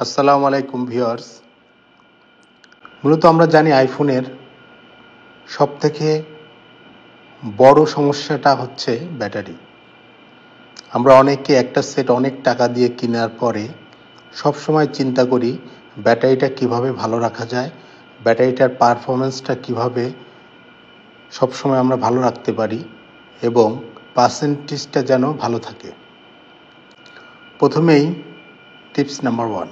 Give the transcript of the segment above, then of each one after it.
আসসালামু আলাইকুম ভিউয়ার্স। মূলত আমরা জানি আইফোনের সবথেকে বড় সমস্যাটা হচ্ছে ব্যাটারি। আমরা অনেকে একটা সেট অনেক টাকা দিয়ে কেনার পরে সবসময় চিন্তা করি ব্যাটারিটা কিভাবে ভালো রাখা যায়, ব্যাটারিটার পারফরমেন্সটা কিভাবে সবসময় আমরা ভালো রাখতে পারি এবং পার্সেন্টেজটা যেন ভালো থাকে। প্রথমেই টিপস নাম্বার 1,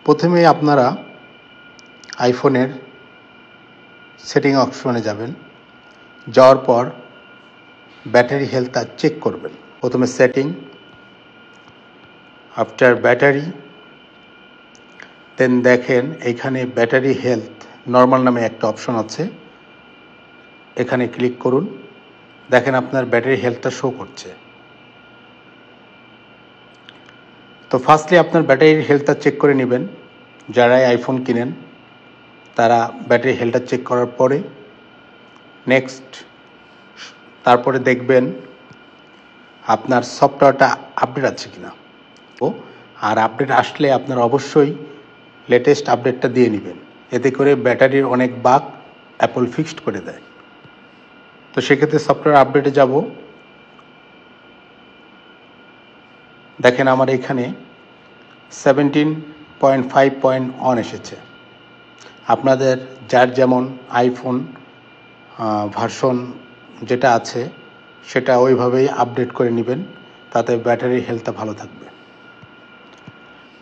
প্রথমেই আপনারা আইফোনের সেটিং অপশনে যাবেন। যাওয়ার পর ব্যাটারি হেলথ চেক করবেন। প্রথমে সেটিং, আফটার ব্যাটারি, দেন দেখেন এখানে ব্যাটারি হেলথ নর্মাল নামে একটা অপশন আছে, এখানে ক্লিক করুন। দেখেন আপনার ব্যাটারি হেলথটা শো করছে। তো ফার্স্টলি আপনার ব্যাটারির হেলথটা চেক করে নেবেন। যারাই আইফোন কিনেন তারা ব্যাটারি হেলথটা চেক করার পরে নেক্সট তারপরে দেখবেন আপনার সফটওয়্যারটা আপডেট আছে কিনা। আর আপডেট আসলে আপনার অবশ্যই লেটেস্ট আপডেটটা দিয়ে নেবেন, এতে করে ব্যাটারির অনেক বাগ অ্যাপল ফিক্সড করে দেয়। তো সেক্ষেত্রে সফটওয়্যার আপডেটে যাব। দেখেন আমার এখানে 17.5.1 এসেছে। আপনাদের যার যেমন আইফোন ভার্সন যেটা আছে সেটা ওইভাবেই আপডেট করে নেবেন, তাতে ব্যাটারির হেলথটা ভালো থাকবে।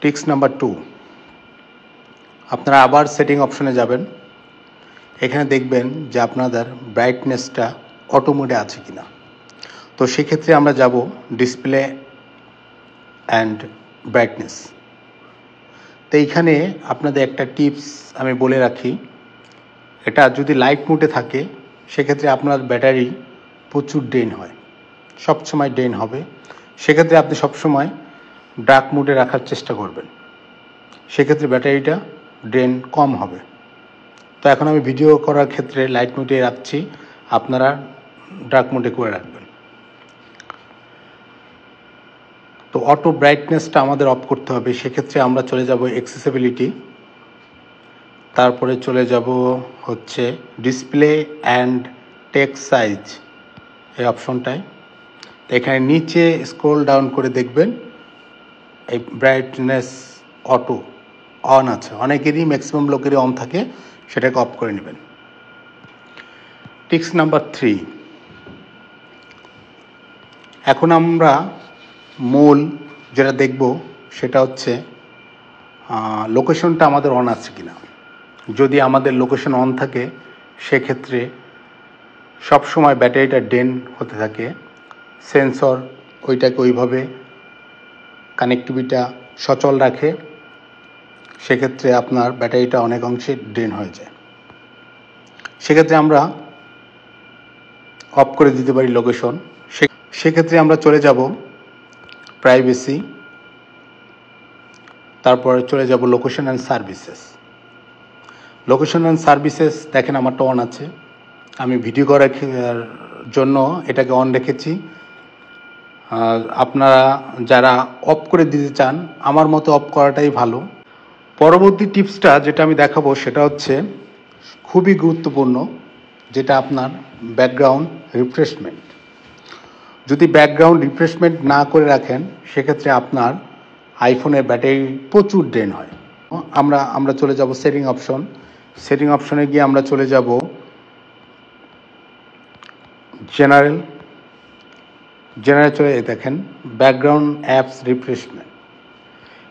টিপস নাম্বার 2, আপনারা আবার সেটিং অপশনে যাবেন। এখানে দেখবেন যে আপনাদের ব্রাইটনেসটা অটো মোডে আছে কিনা। তো সেক্ষেত্রে আমরা যাব ডিসপ্লে অ্যান্ড ব্রাইটনেস। তো এইখানে আপনাদের একটা টিপস আমি বলে রাখি, এটা যদি লাইট মোডে থাকে সেক্ষেত্রে আপনার ব্যাটারি প্রচুর ড্রেন হয়, সবসময় ড্রেন হবে। সেক্ষেত্রে আপনি সবসময় ডার্ক মোডে রাখার চেষ্টা করবেন, সেক্ষেত্রে ব্যাটারিটা ড্রেন কম হবে। তো এখন আমি ভিডিও করার ক্ষেত্রে লাইট মোডে রাখছি, আপনারা ডার্ক মোডে করে রাখবেন। তো অটো ব্রাইটনেসটা আমাদের অফ করতে হবে। সেক্ষেত্রে আমরা চলে যাব অ্যাক্সেসিবিলিটি, তারপরে চলে যাব হচ্ছে ডিসপ্লে অ্যান্ড টেক্সট সাইজ এই অপশনটায়। তো এখানে নিচে স্ক্রল ডাউন করে দেখবেন এই ব্রাইটনেস অটো অন আছে, অনেকেরই ম্যাক্সিমাম লোকেরই অন থাকে, সেটাকে অফ করে নেবেন। টিপস নাম্বার 3, এখন আমরা মূল যেটা দেখব সেটা হচ্ছে লোকেশনটা আমাদের অন আছে কিনা। যদি আমাদের লোকেশন অন থাকে সেক্ষেত্রে সবসময় ব্যাটারিটা ড্রেন হতে থাকে, সেন্সর ওইটাকে ওইভাবে কানেক্টিভিটা সচল রাখে, সেক্ষেত্রে আপনার ব্যাটারিটা অনেক অংশে ড্রেন হয়ে যায়। সেক্ষেত্রে আমরা অফ করে দিতে পারি লোকেশন। সেক্ষেত্রে আমরা চলে যাব প্রাইভেসি, তারপরে চলে যাব location and services. Location and services দেখেন আমারটা অন আছে, আমি ভিডিও করার জন্য এটাকে অন রেখেছি। আপনারা যারা অফ করে দিতে চান আমার মতো অফ করাটাই ভালো। পরবর্তী টিপসটা যেটা আমি দেখাবো সেটা হচ্ছে খুবই গুরুত্বপূর্ণ, যেটা আপনার ব্যাকগ্রাউন্ড রিফ্রেশমেন্ট। যদি ব্যাকগ্রাউন্ড রিফ্রেশমেন্ট না করে রাখেন সেক্ষেত্রে আপনার আইফোনের ব্যাটারি প্রচুর ড্রেন হয়। আমরা চলে যাব সেটিং অপশন। সেটিং অপশনে গিয়ে আমরা চলে যাব জেনারেল চলে দেখেন ব্যাকগ্রাউন্ড অ্যাপস রিফ্রেশমেন্ট।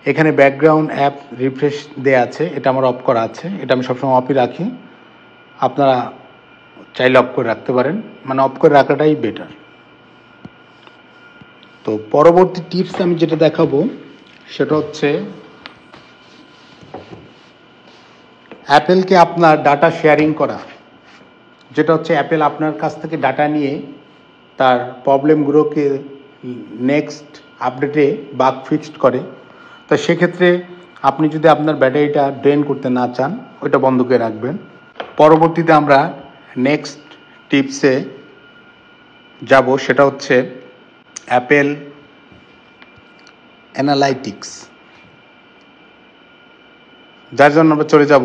এখানে ব্যাকগ্রাউন্ড অ্যাপ রিফ্রেশ দেওয়া আছে, এটা আমার অফ করা আছে, এটা আমি সবসময় অফই রাখি। আপনারা চাইলে অফ করে রাখতে পারেন, মানে অফ করে রাখাটাই বেটার। তো পরবর্তী টিপস আমি যেটা দেখাবো সেটা হচ্ছে অ্যাপেলকে আপনার ডাটা শেয়ারিং করা, যেটা হচ্ছে অ্যাপেল আপনার কাছ থেকে ডাটা নিয়ে তার প্রবলেমগুলোকে নেক্সট আপডেটে বাগ ফিক্সড করে। তো সেক্ষেত্রে আপনি যদি আপনার ব্যাটারিটা ড্রেন করতে না চান ওইটা বন্ধ করে রাখবেন। পরবর্তীতে আমরা নেক্সট টিপসে যাব, সেটা হচ্ছে অ্যাপেল অ্যানালাইটিক্স। যার জন্য আমরা চলে যাব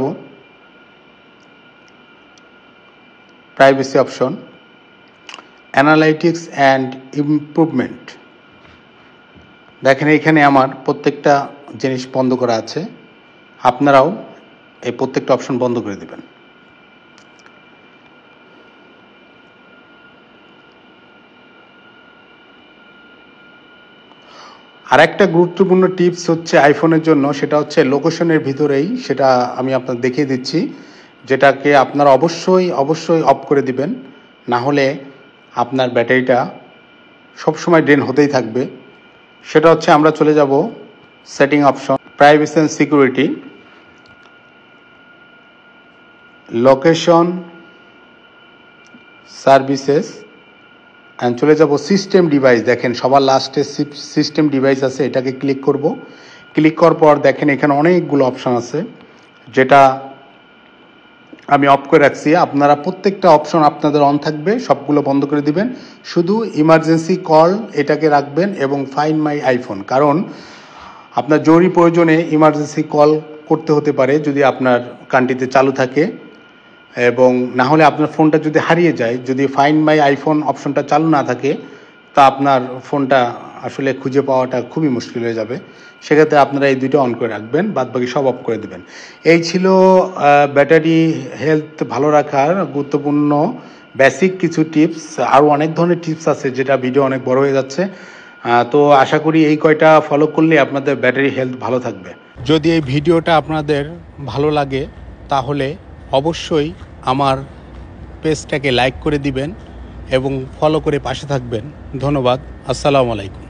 privacy option, analytics and improvement. দেখেন এখানে আমার প্রত্যেকটা জিনিস বন্ধ করা আছে, আপনারাও এই প্রত্যেকটা অপশন বন্ধ করে দেবেন। আর একটা গুরুত্বপূর্ণ টিপস হচ্ছে আইফোনের জন্য, সেটা হচ্ছে লোকেশনের ভিতরেই, সেটা আমি আপনাদের দেখিয়ে দিচ্ছি, যেটাকে আপনারা অবশ্যই অফ করে দিবেন, না হলে আপনার ব্যাটারিটা সবসময় ড্রেন হতেই থাকবে। সেটা হচ্ছে আমরা চলে যাব setting option, privacy and security, location services, and চলে যাব সিস্টেম ডিভাইস। দেখেন সবার লাস্টে সিস্টেম ডিভাইস আছে, এটাকে ক্লিক করব। ক্লিক করার পর দেখেন এখানে অনেকগুলো অপশান আছে, যেটা আমি অফ করে রাখছি। আপনারা প্রত্যেকটা অপশন আপনাদের অন থাকবে, সবগুলো বন্ধ করে দিবেন। শুধু ইমার্জেন্সি কল এটাকে রাখবেন এবং ফাইন্ড মাই আইফোন, কারণ আপনার জরুরি প্রয়োজনে ইমার্জেন্সি কল করতে হতে পারে যদি আপনার কান্ট্রিতে চালু থাকে, এবং না হলে আপনার ফোনটা যদি হারিয়ে যায়, যদি ফাইন্ড মাই আইফোন অপশনটা চালু না থাকে, তা আপনার ফোনটা আসলে খুঁজে পাওয়াটা খুবই মুশকিল হয়ে যাবে। সেক্ষেত্রে আপনারা এই দুটো অন করে রাখবেন, বাদ বাকি সব অফ করে দেবেন। এই ছিল ব্যাটারি হেলথ ভালো রাখার গুরুত্বপূর্ণ বেসিক কিছু টিপস। আরও অনেক ধরনের টিপস আছে, যেটা ভিডিও অনেক বড় হয়ে যাচ্ছে। তো আশা করি এই কয়টা ফলো করলে আপনাদের ব্যাটারি হেলথ ভালো থাকবে। যদি এই ভিডিওটা আপনাদের ভালো লাগে তাহলে অবশ্যই আমার পেজটাকে লাইক করে দিবেন এবং ফলো করে পাশে থাকবেন। ধন্যবাদ। আসসালামু আলাইকুম।